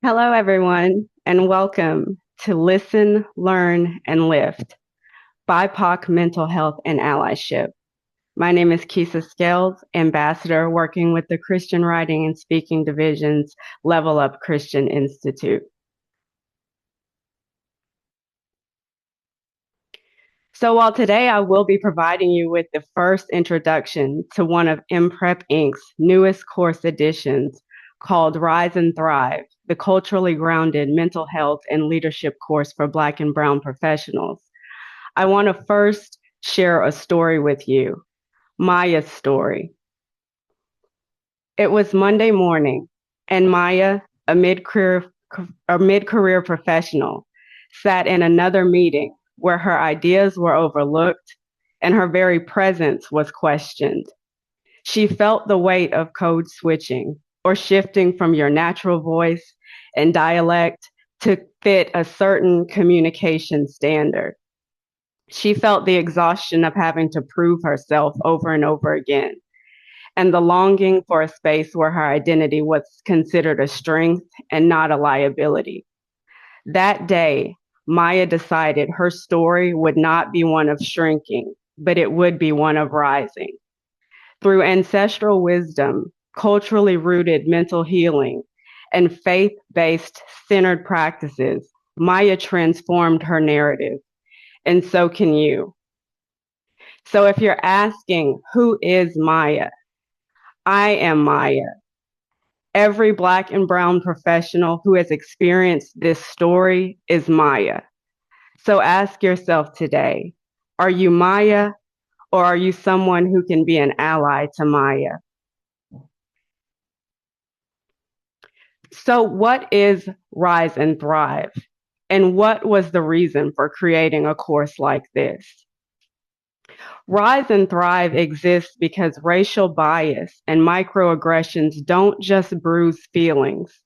Hello, everyone, and welcome to Listen, Learn, and Lift BIPOC Mental Health and Allyship. My name is Kisa Scales, Ambassador working with the Christian Writing and Speaking Division's Level Up Christian Institute. So while today I will be providing you with the first introduction to one of MPrep Inc.'s newest course editions called Rise and Thrive, the culturally grounded mental health and leadership course for Black and Brown professionals, I want to first share a story with you, Maya's story. It was Monday morning, and Maya, a mid-career professional, sat in another meeting where her ideas were overlooked and her very presence was questioned. She felt the weight of code switching or shifting from your natural voice and dialect to fit a certain communication standard. She felt the exhaustion of having to prove herself over and over again, and the longing for a space where her identity was considered a strength and not a liability. That day, Maya decided her story would not be one of shrinking, but it would be one of rising. Through ancestral wisdom, culturally rooted mental healing, and faith-based centered practices, Maya transformed her narrative, and so can you. So if you're asking, who is Maya? I am Maya. Every Black and Brown professional who has experienced this story is Maya. So ask yourself today, are you Maya, or are you someone who can be an ally to Maya? So what is Rise and Thrive? And what was the reason for creating a course like this? Rise and Thrive exists because racial bias and microaggressions don't just bruise feelings,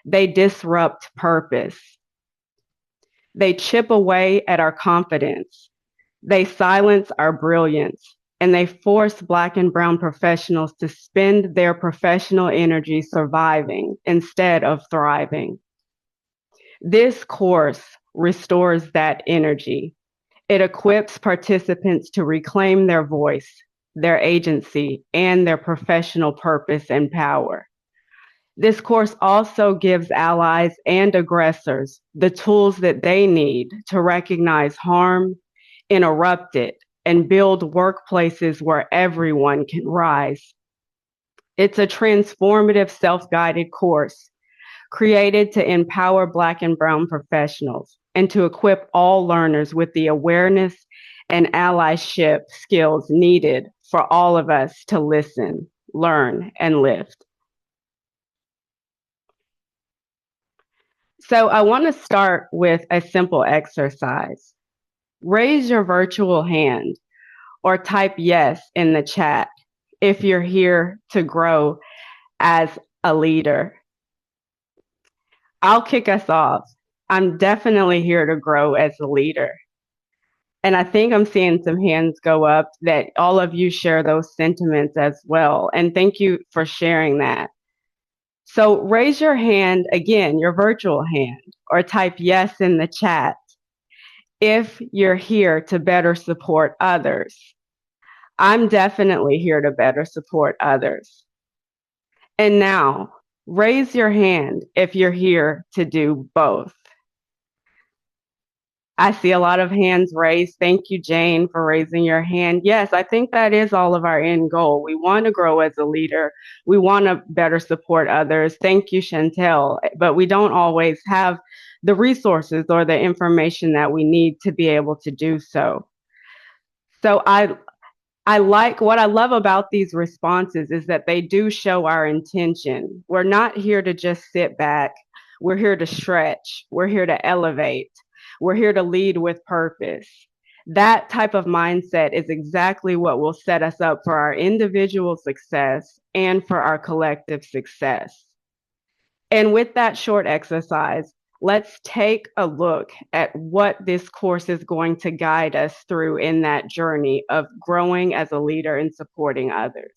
they disrupt purpose. They chip away at our confidence. They silence our brilliance, and they force Black and Brown professionals to spend their professional energy surviving instead of thriving. This course restores that energy. It equips participants to reclaim their voice, their agency, and their professional purpose and power. This course also gives allies and aggressors the tools that they need to recognize harm, interrupt it, and build workplaces where everyone can rise. It's a transformative self-guided course created to empower Black and Brown professionals and to equip all learners with the awareness and allyship skills needed for all of us to listen, learn, and lift. So I want to start with a simple exercise. Raise your virtual hand or type yes in the chat if you're here to grow as a leader. I'll kick us off. I'm definitely here to grow as a leader. And I think I'm seeing some hands go up that all of you share those sentiments as well. And thank you for sharing that. So raise your hand again, your virtual hand, or type yes in the chat if you're here to better support others. I'm definitely here to better support others. And now, raise your hand if you're here to do both. I see a lot of hands raised. Thank you, Jane, for raising your hand. Yes, I think that is all of our end goal. We want to grow as a leader. We want to better support others. Thank you, Chantel. But we don't always have the resources or the information that we need to be able to do so. So I like what I love about these responses is that they do show our intention. We're not here to just sit back. We're here to stretch. We're here to elevate. We're here to lead with purpose. That type of mindset is exactly what will set us up for our individual success and for our collective success. And with that short exercise, let's take a look at what this course is going to guide us through in that journey of growing as a leader and supporting others.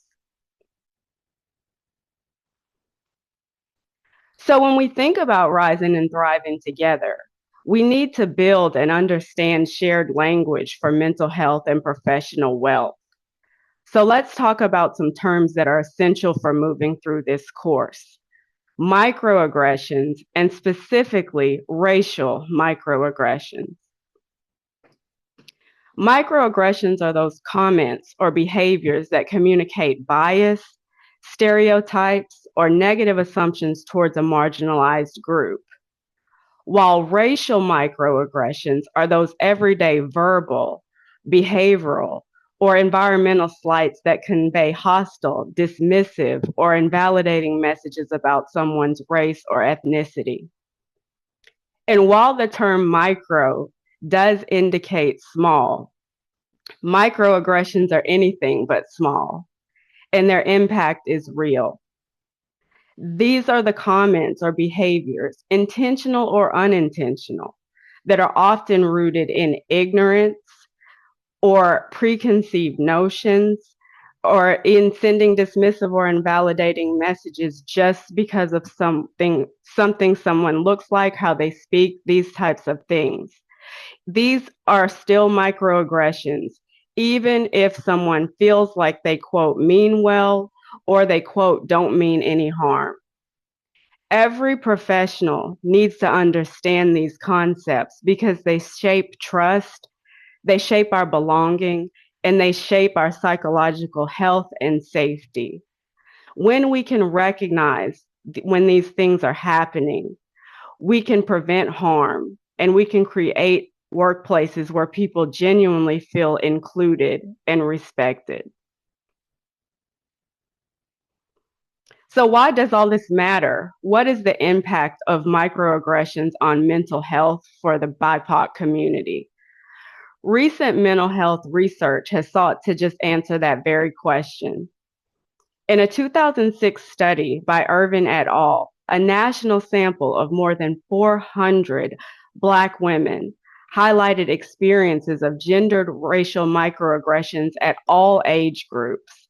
So when we think about rising and thriving together, we need to build and understand shared language for mental health and professional wealth. So let's talk about some terms that are essential for moving through this course. Microaggressions, and specifically racial microaggressions. Microaggressions are those comments or behaviors that communicate bias, stereotypes, or negative assumptions towards a marginalized group. While racial microaggressions are those everyday verbal, behavioral, or environmental slights that convey hostile, dismissive, or invalidating messages about someone's race or ethnicity. And while the term micro does indicate small, microaggressions are anything but small, and their impact is real. These are the comments or behaviors, intentional or unintentional, that are often rooted in ignorance or preconceived notions or in sending dismissive or invalidating messages just because of something someone looks like, how they speak, these types of things. These are still microaggressions, even if someone feels like they, quote, mean well, or they, quote, don't mean any harm. Every professional needs to understand these concepts because they shape trust, they shape our belonging, and they shape our psychological health and safety. When we can recognize when these things are happening, we can prevent harm and we can create workplaces where people genuinely feel included and respected. So why does all this matter? What is the impact of microaggressions on mental health for the BIPOC community? Recent mental health research has sought to just answer that very question. In a 2006 study by Irvin et al., a national sample of more than 400 Black women highlighted experiences of gendered racial microaggressions at all age groups.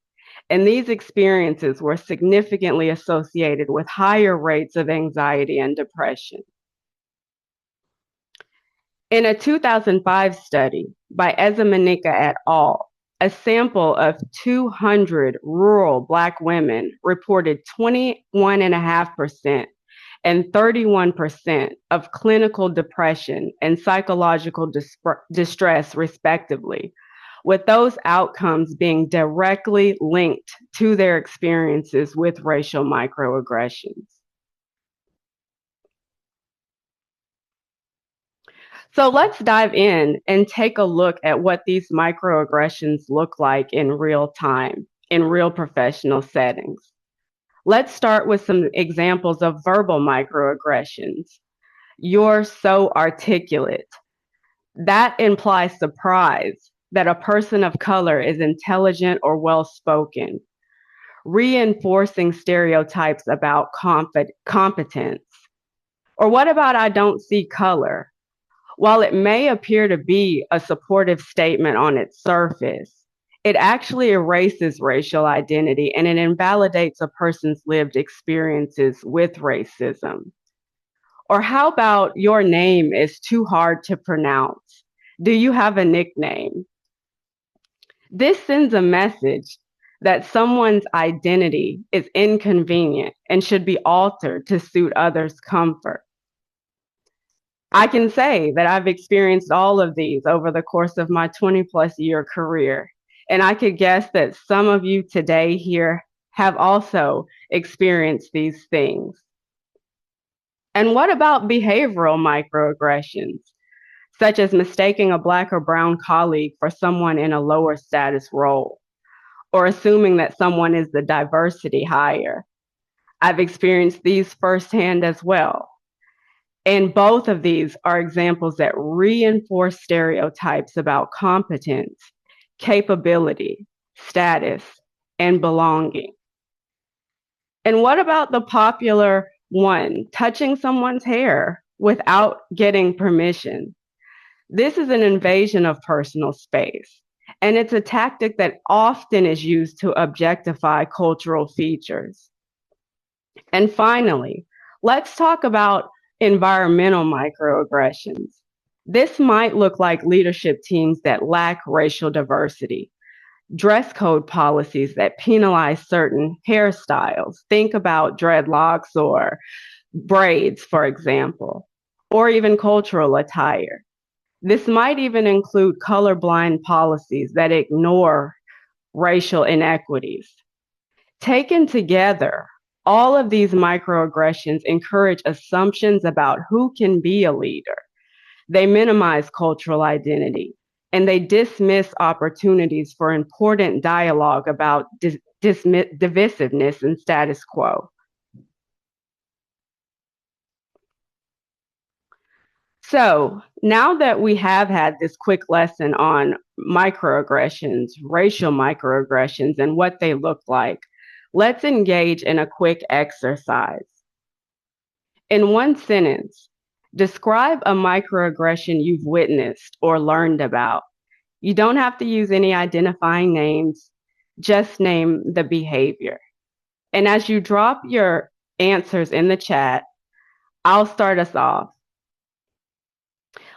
And these experiences were significantly associated with higher rates of anxiety and depression. In a 2005 study by Ezemanika et al., a sample of 200 rural Black women reported 21.5% and 31% of clinical depression and psychological distress, respectively, with those outcomes being directly linked to their experiences with racial microaggressions. So let's dive in and take a look at what these microaggressions look like in real time, in real professional settings. Let's start with some examples of verbal microaggressions. You're so articulate. That implies surprise that a person of color is intelligent or well-spoken, reinforcing stereotypes about competence. Or what about I don't see color? While it may appear to be a supportive statement on its surface, it actually erases racial identity and it invalidates a person's lived experiences with racism. Or how about your name is too hard to pronounce? Do you have a nickname? This sends a message that someone's identity is inconvenient and should be altered to suit others' comfort. I can say that I've experienced all of these over the course of my 20+ year career. And I could guess that some of you today here have also experienced these things. And what about behavioral microaggressions, such as mistaking a Black or brown colleague for someone in a lower status role, or assuming that someone is the diversity hire? I've experienced these firsthand as well. And both of these are examples that reinforce stereotypes about competence, capability, status, and belonging. And what about the popular one, touching someone's hair without getting permission? This is an invasion of personal space, and it's a tactic that often is used to objectify cultural features. And finally, Let's talk about environmental microaggressions. This might look like leadership teams that lack racial diversity, dress code policies that penalize certain hairstyles. Think about dreadlocks or braids, for example, or even cultural attire. This might even include colorblind policies that ignore racial inequities. Taken together, all of these microaggressions encourage assumptions about who can be a leader. They minimize cultural identity, and they dismiss opportunities for important dialogue about divisiveness and status quo. So now that we have had this quick lesson on microaggressions, racial microaggressions, and what they look like, let's engage in a quick exercise. In one sentence, describe a microaggression you've witnessed or learned about. You don't have to use any identifying names, just name the behavior. And as you drop your answers in the chat, I'll start us off.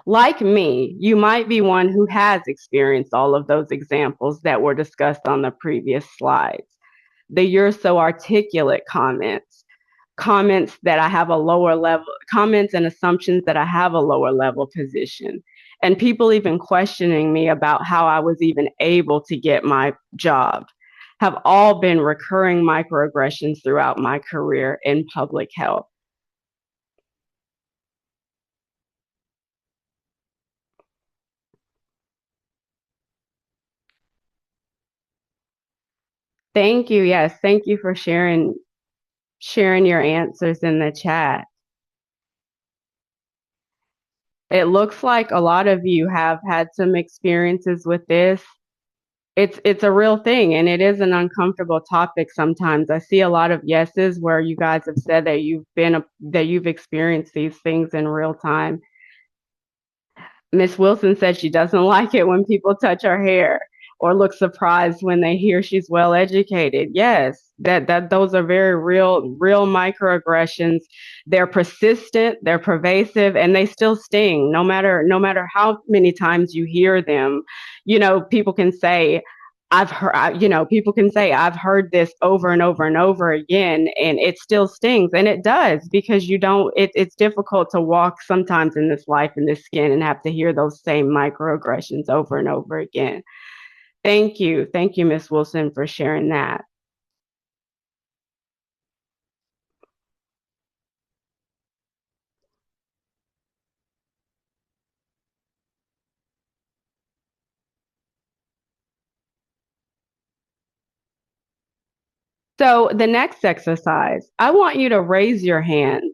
Like me, you might be one who has experienced all of those examples that were discussed on the previous slides. The "you're so articulate" comments that I have a lower level, comments and assumptions that I have a lower level position, and people even questioning me about how I was even able to get my job have all been recurring microaggressions throughout my career in public health. Thank you. Yes, thank you for sharing your answers in the chat. It looks like a lot of you have had some experiences with this. It's a real thing, and it is an uncomfortable topic sometimes. I see a lot of yeses where you guys have said that you've experienced these things in real time. Miss Wilson said she doesn't like it when people touch her hair or look surprised when they hear she's well educated. Yes, that those are very real microaggressions. They're persistent, they're pervasive, and they still sting no matter how many times you hear them. People can say, people can say, I've heard this over and over and over again, and it still stings. And it does, because it's difficult to walk sometimes in this life, in this skin, and have to hear those same microaggressions over and over again. Thank you. Thank you, Ms. Wilson, for sharing that. So the next exercise, I want you to raise your hand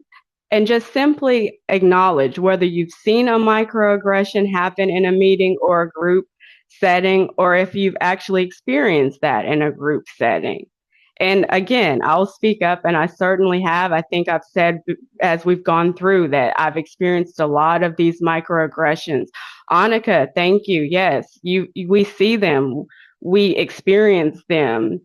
and just simply acknowledge whether you've seen a microaggression happen in a meeting or a group setting, or if you've actually experienced that in a group setting. And again, I'll speak up, and I certainly have. I think I've said as we've gone through that I've experienced a lot of these microaggressions. Annika, thank you. Yes, we see them, we experience them.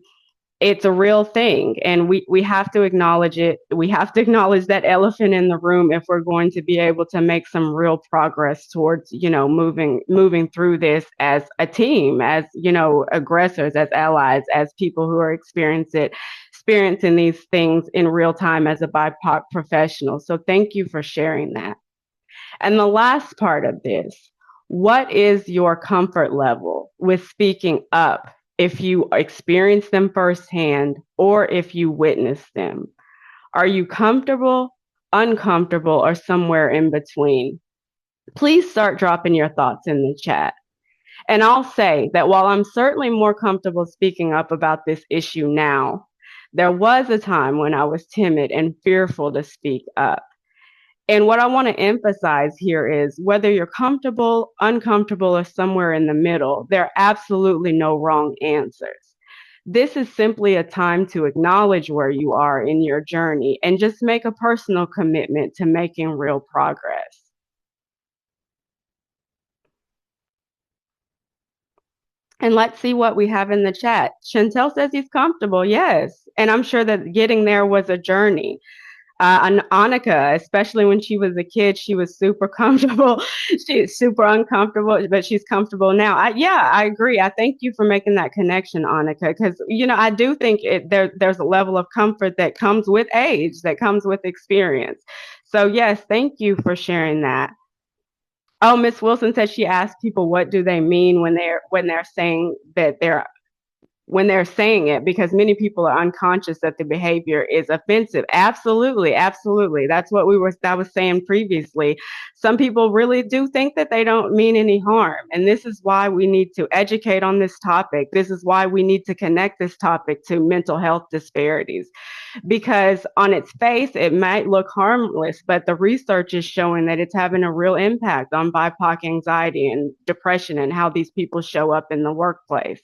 It's a real thing, and we have to acknowledge it. We have to acknowledge that elephant in the room if we're going to be able to make some real progress towards moving through this as a team, as aggressors, as allies, as people who are experiencing these things in real time as a BIPOC professional. So thank you for sharing that. And the last part of this, what is your comfort level with speaking up if you experience them firsthand or if you witness them? Are you comfortable, uncomfortable, or somewhere in between? Please start dropping your thoughts in the chat. And I'll say that while I'm certainly more comfortable speaking up about this issue now, there was a time when I was timid and fearful to speak up. And what I want to emphasize here is whether you're comfortable, uncomfortable, or somewhere in the middle, there are absolutely no wrong answers. This is simply a time to acknowledge where you are in your journey and just make a personal commitment to making real progress. And let's see what we have in the chat. Chantel says he's comfortable. Yes. And I'm sure that getting there was a journey. And Annika, especially when she was a kid, she was super comfortable. She's super uncomfortable, but she's comfortable now. Yeah, I agree. I thank you for making that connection, Annika, because I do think there's a level of comfort that comes with age, that comes with experience. So yes, thank you for sharing that. Oh, Miss Wilson said she asked people what do they mean when they're saying that they're when they're saying it, because many people are unconscious that the behavior is offensive. Absolutely, absolutely. That's what I was saying previously. Some people really do think that they don't mean any harm. And this is why we need to educate on this topic. This is why we need to connect this topic to mental health disparities. Because on its face, it might look harmless, but the research is showing that it's having a real impact on BIPOC anxiety and depression and how these people show up in the workplace.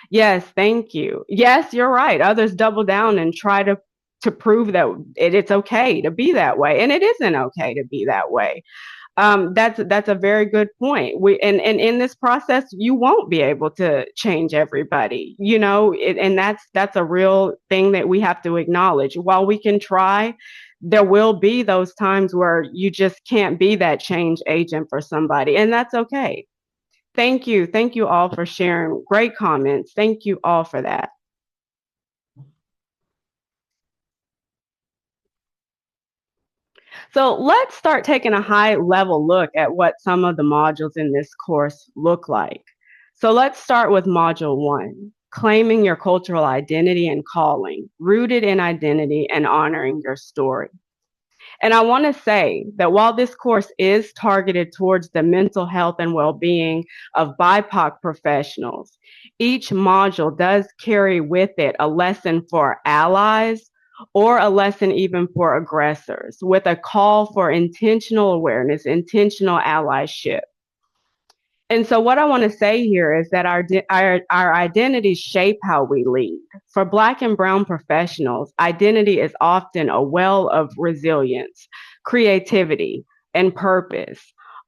Yes, thank you. Yes, you're right. Others double down and try to prove that it's okay to be that way, and it isn't okay to be that way. That's a very good point. And in this process, you won't be able to change everybody, and that's a real thing that we have to acknowledge. While we can try, there will be those times where you just can't be that change agent for somebody, and that's okay. Thank you. Thank you all for sharing. Great comments. Thank you all for that. So let's start taking a high level look at what some of the modules in this course look like. So let's start with module 1, claiming your cultural identity and calling, rooted in identity and honoring your story. And I want to say that while this course is targeted towards the mental health and well-being of BIPOC professionals, each module does carry with it a lesson for allies or a lesson even for aggressors, with a call for intentional awareness, intentional allyship. And so what I want to say here is that our identities shape how we lead. For Black and Brown professionals, identity is often a well of resilience, creativity, and purpose.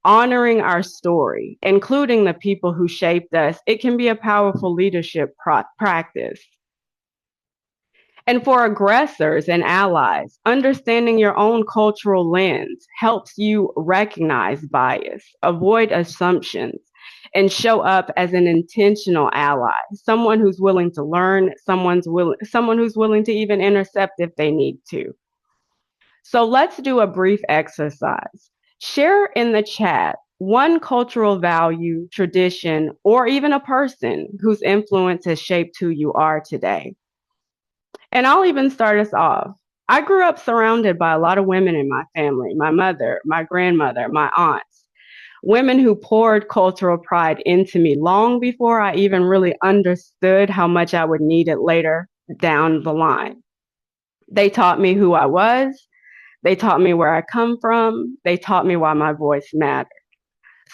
Honoring our story, including the people who shaped us, it can be a powerful leadership practice. And for aggressors and allies, understanding your own cultural lens helps you recognize bias, avoid assumptions, and show up as an intentional ally, someone who's willing to learn, someone who's willing to even intercept if they need to. So let's do a brief exercise. Share in the chat one cultural value, tradition, or even a person whose influence has shaped who you are today. And I'll even start us off. I grew up surrounded by a lot of women in my family, my mother, my grandmother, my aunts, women who poured cultural pride into me long before I even really understood how much I would need it later down the line. They taught me who I was. They taught me where I come from. They taught me why my voice mattered.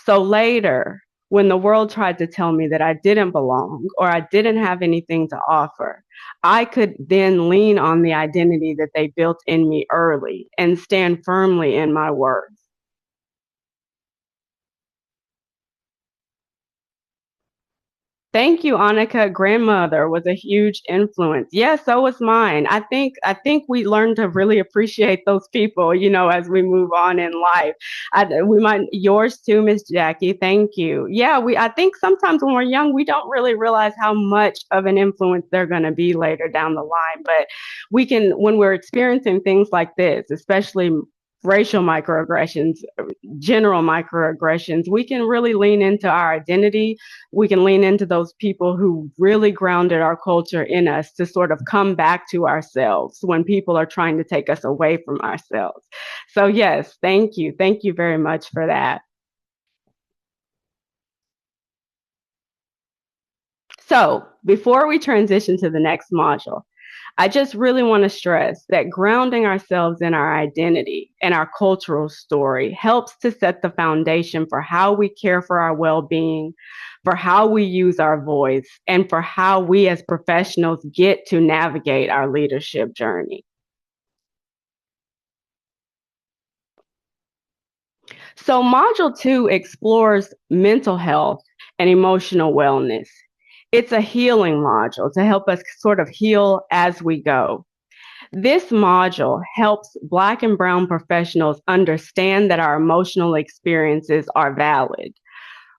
So later, when the world tried to tell me that I didn't belong or I didn't have anything to offer, I could then lean on the identity that they built in me early and stand firmly in my worth. Thank you, Annika. Grandmother was a huge influence. Yes, so was mine. I think we learn to really appreciate those people, as we move on in life. We might yours too, Miss Jackie. Thank you. Yeah, I think sometimes when we're young, we don't really realize how much of an influence they're going to be later down the line. But we can, when we're experiencing things like this, especially racial microaggressions, general microaggressions, we can really lean into our identity. We can lean into those people who really grounded our culture in us to sort of come back to ourselves when people are trying to take us away from ourselves. So yes, thank you. Thank you very much for that. So before we transition to the next module, I just really want to stress that grounding ourselves in our identity and our cultural story helps to set the foundation for how we care for our well-being, for how we use our voice, and for how we as professionals get to navigate our leadership journey. So Module 2 explores mental health and emotional wellness. It's a healing module to help us sort of heal as we go. This module helps Black and Brown professionals understand that our emotional experiences are valid.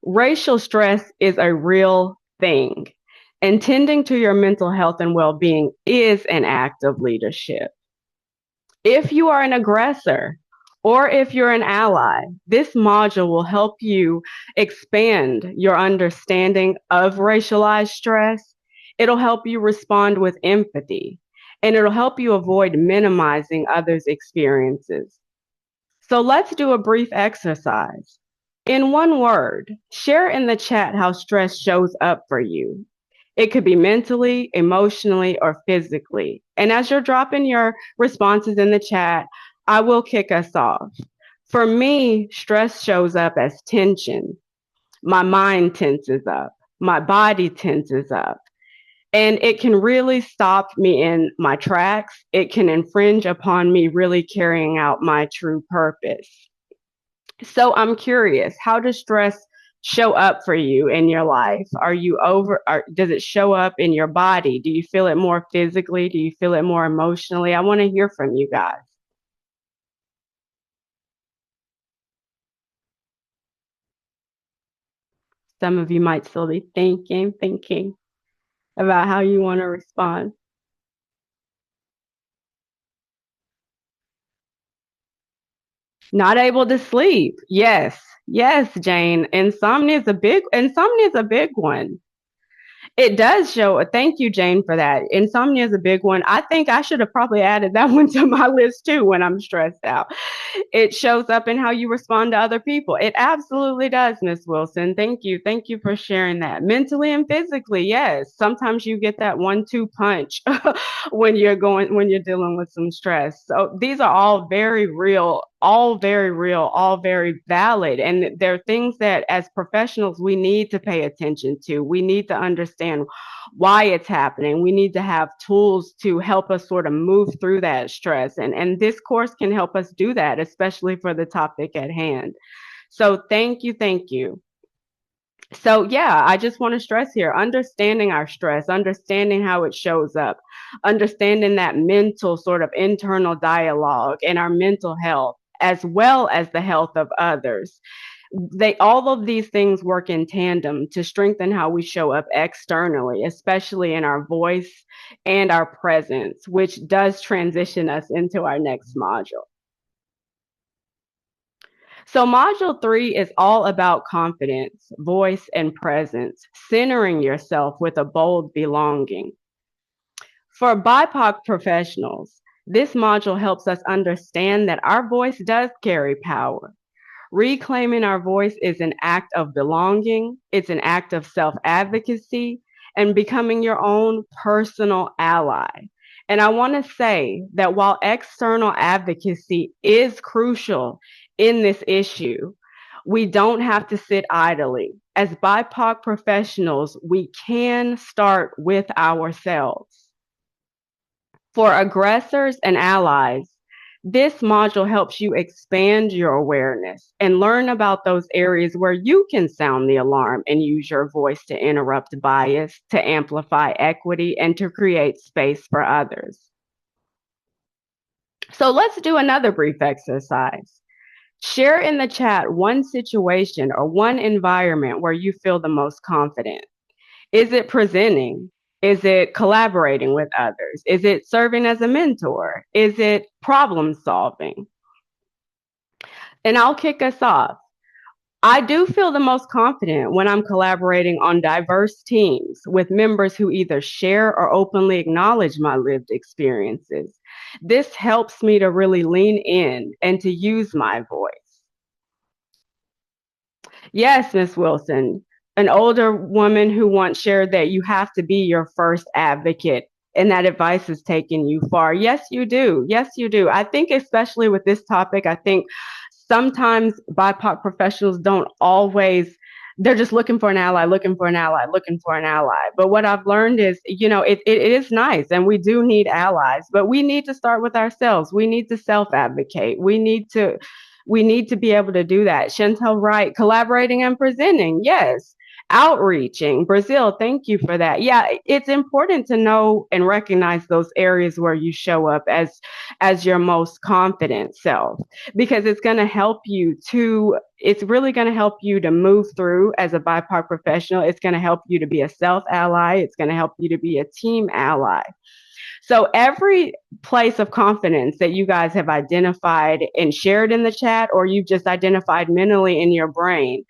Racial stress is a real thing, and tending to your mental health and well being is an act of leadership. If you are an aggressor or if you're an ally, this module will help you expand your understanding of racialized stress. It'll help you respond with empathy, and it'll help you avoid minimizing others' experiences. So let's do a brief exercise. In one word, share in the chat how stress shows up for you. It could be mentally, emotionally, or physically. And as you're dropping your responses in the chat, I will kick us off. For me, stress shows up as tension. My mind tenses up. My body tenses up. And it can really stop me in my tracks. It can infringe upon me really carrying out my true purpose. So I'm curious, how does stress show up for you in your life? Are you does it show up in your body? Do you feel it more physically? Do you feel it more emotionally? I want to hear from you guys. Some of you might still be thinking about how you want to respond. Not able to sleep. Yes. Yes, Jane. Insomnia is a big one. It does show. Thank you, Jane, for that. Insomnia is a big one. I think I should have probably added that one to my list too when I'm stressed out. It shows up in how you respond to other people. It absolutely does, Miss Wilson. Thank you. Thank you for sharing that. Mentally and physically, yes. Sometimes you get that 1-2 punch when you're dealing with some stress. So these are all very real, all very valid. And they're things that as professionals we need to pay attention to. We need to understand why it's happening. We need to have tools to help us sort of move through that stress. And this course can help us do that, especially for the topic at hand. So thank you, thank you. So yeah, I just want to stress here, understanding our stress, understanding how it shows up, understanding that mental sort of internal dialogue and our mental health, as well as the health of others. All of these things work in tandem to strengthen how we show up externally, especially in our voice and our presence, which does transition us into our next module. So, module 3 is all about confidence, voice, and presence, centering yourself with a bold belonging. For BIPOC professionals, this module helps us understand that our voice does carry power. Reclaiming our voice is an act of belonging, it's an act of self advocacy, and becoming your own personal ally. And I want to say that while external advocacy is crucial in this issue, we don't have to sit idly. As BIPOC professionals, we can start with ourselves. For aggressors and allies, this module helps you expand your awareness and learn about those areas where you can sound the alarm and use your voice to interrupt bias, to amplify equity, and to create space for others. So let's do another brief exercise. Share in the chat one situation or one environment where you feel the most confident. Is it presenting? Is it collaborating with others? Is it serving as a mentor? Is it problem solving? And I'll kick us off. I do feel the most confident when I'm collaborating on diverse teams with members who either share or openly acknowledge my lived experiences. This helps me to really lean in and to use my voice. Yes, Miss Wilson, an older woman who once shared that you have to be your first advocate and that advice has taken you far. Yes, you do. Yes, you do. I think especially with this topic, I think sometimes BIPOC professionals don't always, they're just looking for an ally, looking for an ally, looking for an ally. But what I've learned is, it is nice and we do need allies, but we need to start with ourselves. We need to self-advocate. We need to be able to do that. Chantel Wright, collaborating and presenting. Yes. Outreaching. Brazil, thank you for that. Yeah, it's important to know and recognize those areas where you show up as your most confident self, because it's really going to help you to move through as a BIPOC professional. It's going to help you to be a self ally. It's going to help you to be a team ally. So every place of confidence that you guys have identified and shared in the chat, or you've just identified mentally in your brain,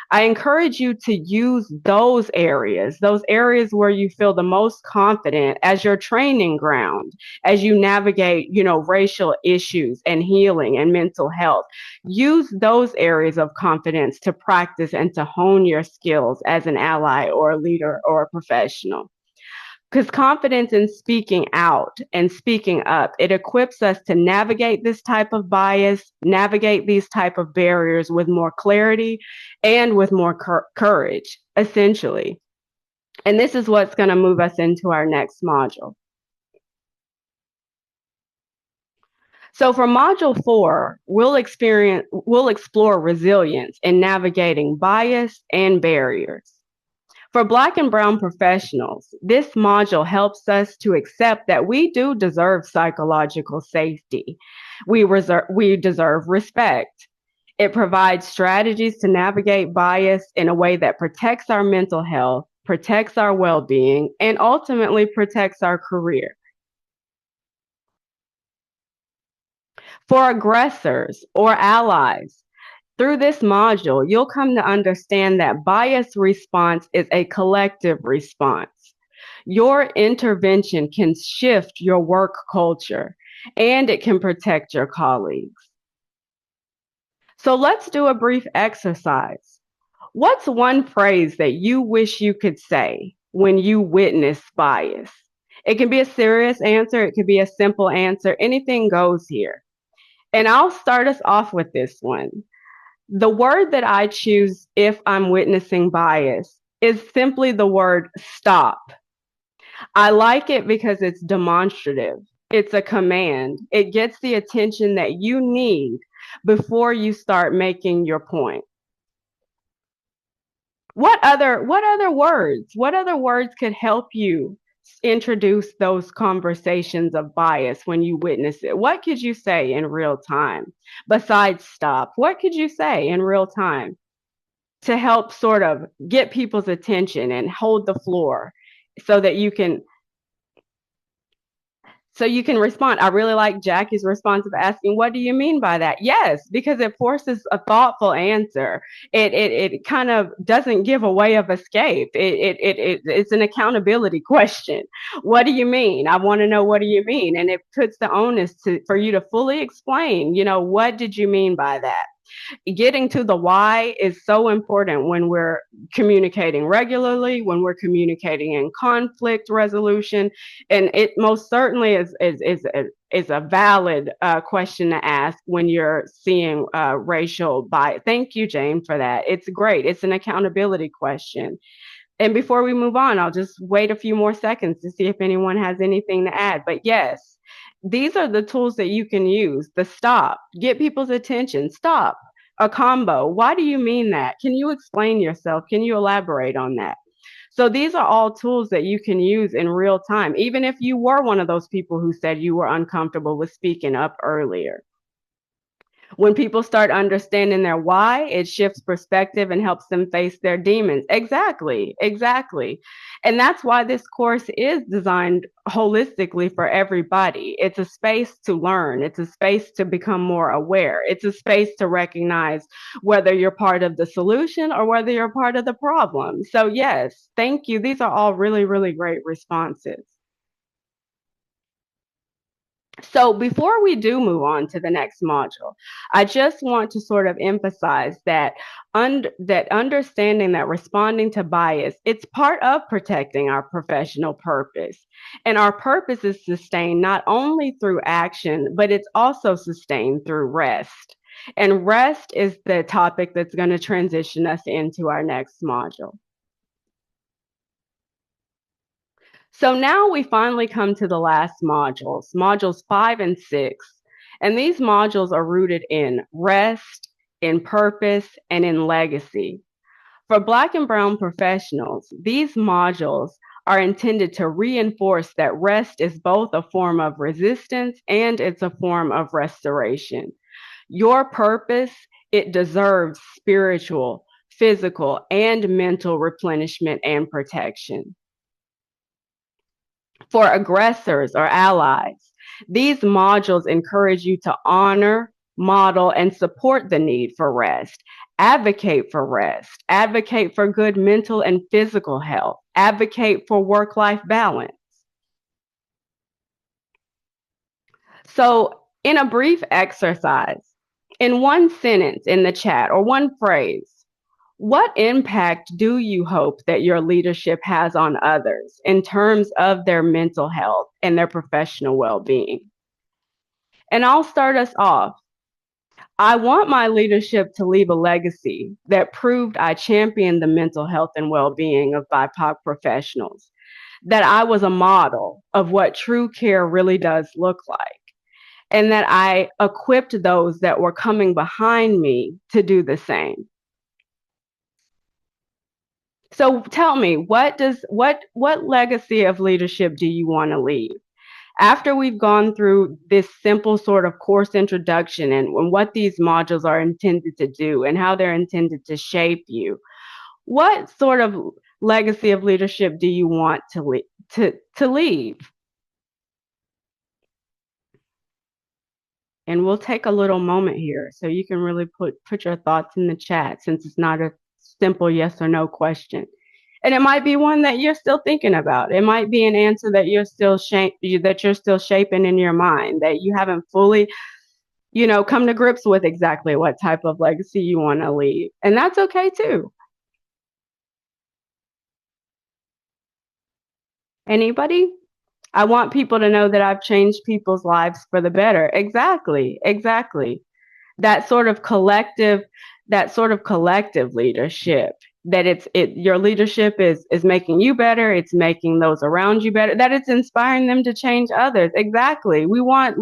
I encourage you to use those areas where you feel the most confident, as your training ground, as you navigate, racial issues and healing and mental health. Use those areas of confidence to practice and to hone your skills as an ally or a leader or a professional. Because confidence in speaking out and speaking up, it equips us to navigate this type of bias, navigate these type of barriers with more clarity and with more courage, essentially. And this is what's going to move us into our next module. So for module 4, we'll explore resilience in navigating bias and barriers. For Black and Brown professionals, this module helps us to accept that we do deserve psychological safety. We deserve respect. It provides strategies to navigate bias in a way that protects our mental health, protects our well-being, and ultimately protects our career. For aggressors or allies, through this module, you'll come to understand that bias response is a collective response. Your intervention can shift your work culture, and it can protect your colleagues. So let's do a brief exercise. What's one phrase that you wish you could say when you witness bias? It can be a serious answer. It could be a simple answer. Anything goes here. And I'll start us off with this one. The word that I choose if I'm witnessing bias is simply the word stop. I like it because it's demonstrative. It's a command. It gets the attention that you need before you start making your point. What other words could help you introduce those conversations of bias when you witness it? What could you say in real time besides stop? What could you say in real time to help sort of get people's attention and hold the floor so that you can respond? I really like Jackie's response of asking, what do you mean by that? Yes, because it forces a thoughtful answer. It kind of doesn't give a way of escape. It's an accountability question. What do you mean? I want to know, what do you mean? And it puts the onus for you to fully explain, what did you mean by that? Getting to the why is so important when we're communicating regularly, when we're communicating in conflict resolution. And it most certainly is a valid question to ask when you're seeing racial bias. Thank you, Jane, for that. It's great. It's an accountability question. And before we move on, I'll just wait a few more seconds to see if anyone has anything to add. But yes, these are the tools that you can use. The stop, get people's attention, stop, a combo. Why do you mean that? Can you explain yourself? Can you elaborate on that? So these are all tools that you can use in real time, even if you were one of those people who said you were uncomfortable with speaking up earlier. When people start understanding their why, it shifts perspective and helps them face their demons. Exactly. And that's why this course is designed holistically for everybody. It's a space to learn. It's a space to become more aware. It's a space to recognize whether you're part of the solution or whether you're part of the problem. So yes, thank you. These are all really, really great responses. So before we do move on to the next module, I just want to sort of emphasize that understanding that responding to bias, it's part of protecting our professional purpose. And our purpose is sustained not only through action, but it's also sustained through rest. And rest is the topic that's going to transition us into our next module. So now we finally come to the last modules 5 and 6. And these modules are rooted in rest, in purpose, and in legacy. For Black and Brown professionals, these modules are intended to reinforce that rest is both a form of resistance and it's a form of restoration. Your purpose, it deserves spiritual, physical, and mental replenishment and protection. For aggressors or allies, these modules encourage you to honor, model, and support the need for rest. Advocate for rest. Advocate for good mental and physical health. Advocate for work-life balance. So, in a brief exercise, in one sentence in the chat or one phrase, what impact do you hope that your leadership has on others in terms of their mental health and their professional well-being? And I'll start us off. I want my leadership to leave a legacy that proved I championed the mental health and well-being of BIPOC professionals, that I was a model of what true care really does look like, and that I equipped those that were coming behind me to do the same. So tell me, what legacy of leadership do you want to leave? After we've gone through this simple sort of course introduction and what these modules are intended to do and how they're intended to shape you, what sort of legacy of leadership do you want to leave? And we'll take a little moment here so you can really put your thoughts in the chat, since it's not a simple yes or no question. And it might be one that you're still thinking about. It might be an answer that you're still shaping in your mind, that you haven't fully, come to grips with exactly what type of legacy you want to leave. And that's okay too. Anybody? I want people to know that I've changed people's lives for the better. Exactly. That sort of collective leadership, that your leadership is making you better, it's making those around you better, that it's inspiring them to change others. Exactly. We want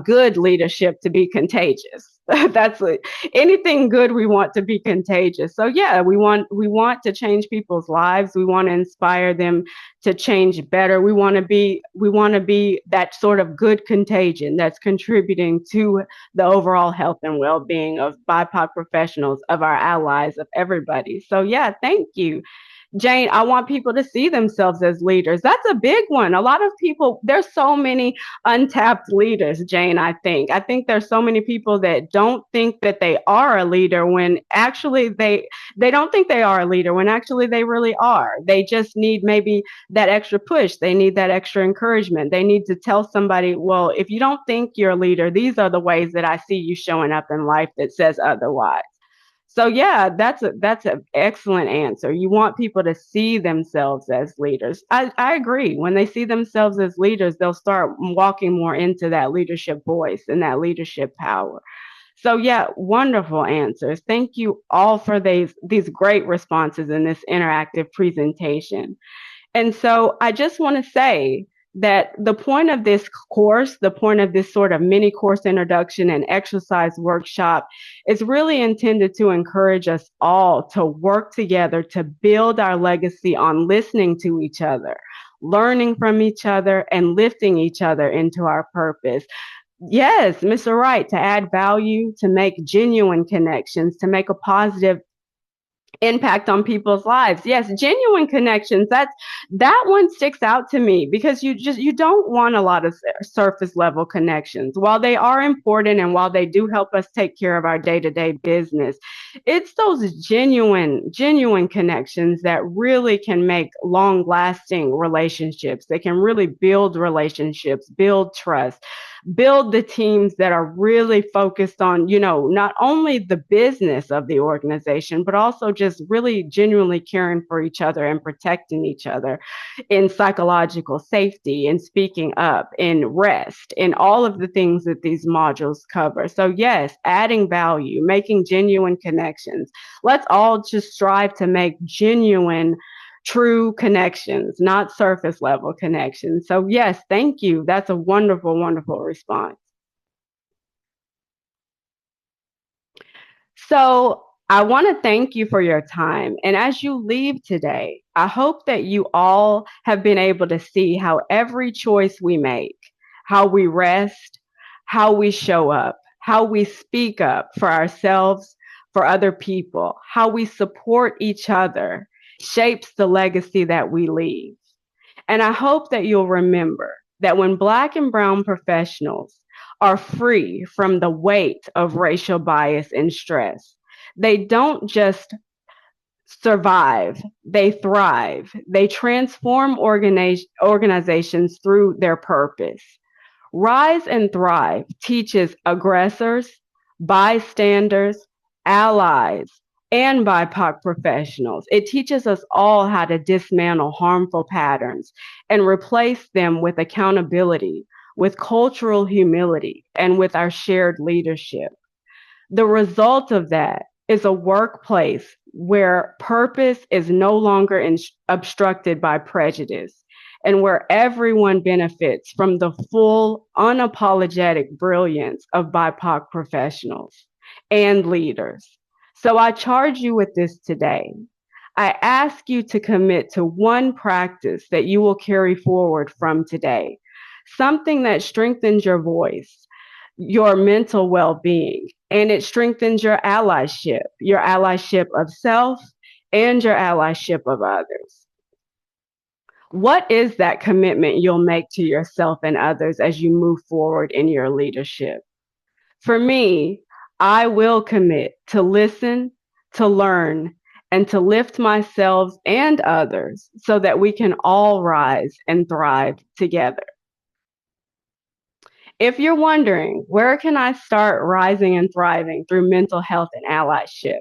good leadership to be contagious. That's anything good, we want to be contagious. So yeah, we want to change people's lives. We want to inspire them to change better. We want to be that sort of good contagion that's contributing to the overall health and well-being of BIPOC professionals, of our allies, of everybody. So yeah, thank you. Jane, I want people to see themselves as leaders. That's a big one. A lot of people, there's so many untapped leaders, Jane, I think. I think there's so many people that don't think that they are a leader when actually they don't think they are a leader when actually they really are. They just need maybe that extra push. They need that extra encouragement. They need to tell somebody, well, if you don't think you're a leader, these are the ways that I see you showing up in life that says otherwise. So yeah, that's an excellent answer. You want people to see themselves as leaders. I agree. When they see themselves as leaders, they'll start walking more into that leadership voice and that leadership power. So yeah, wonderful answers. Thank you all for these great responses in this interactive presentation. And so I just want to say that the point of this course, the point of this sort of mini course introduction and exercise workshop, is really intended to encourage us all to work together to build our legacy on listening to each other, learning from each other, and lifting each other into our purpose. Yes, Mr. Wright, to add value, to make genuine connections, to make a positive impact on people's lives. Yes, genuine connections. That one sticks out to me, because you don't want a lot of surface level connections. While they are important and while they do help us take care of our day-to-day business, it's those genuine connections that really can make long-lasting relationships. They can really build relationships, build trust, build the teams that are really focused on, not only the business of the organization, but also just really genuinely caring for each other and protecting each other in psychological safety, in speaking up, in rest, in all of the things that these modules cover. So yes, adding value, making genuine connections. Let's all just strive to make genuine, true connections, not surface level connections. So yes, thank you. That's a wonderful, wonderful response. So I want to thank you for your time. And as you leave today, I hope that you all have been able to see how every choice we make, how we rest, how we show up, how we speak up for ourselves, for other people, how we support each other shapes the legacy that we leave. And I hope that you'll remember that when Black and Brown professionals are free from the weight of racial bias and stress, they don't just survive, they thrive. They transform organizations through their purpose. Rise and Thrive teaches aggressors, bystanders, allies, and BIPOC professionals. It teaches us all how to dismantle harmful patterns and replace them with accountability, with cultural humility, and with our shared leadership. The result of that is a workplace where purpose is no longer obstructed by prejudice and where everyone benefits from the full, unapologetic brilliance of BIPOC professionals and leaders. So I charge you with this today. I ask you to commit to one practice that you will carry forward from today, something that strengthens your voice, your mental well being, and it strengthens your allyship of self and your allyship of others. What is that commitment you'll make to yourself and others as you move forward in your leadership? For me, I will commit to listen, to learn, and to lift myself and others so that we can all rise and thrive together. If you're wondering, where can I start rising and thriving through mental health and allyship?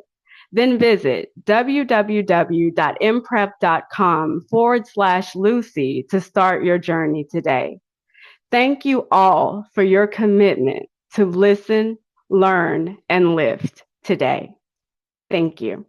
Then visit www.imprep.com/Lucy to start your journey today. Thank you all for your commitment to listen, learn, and lift today. Thank you.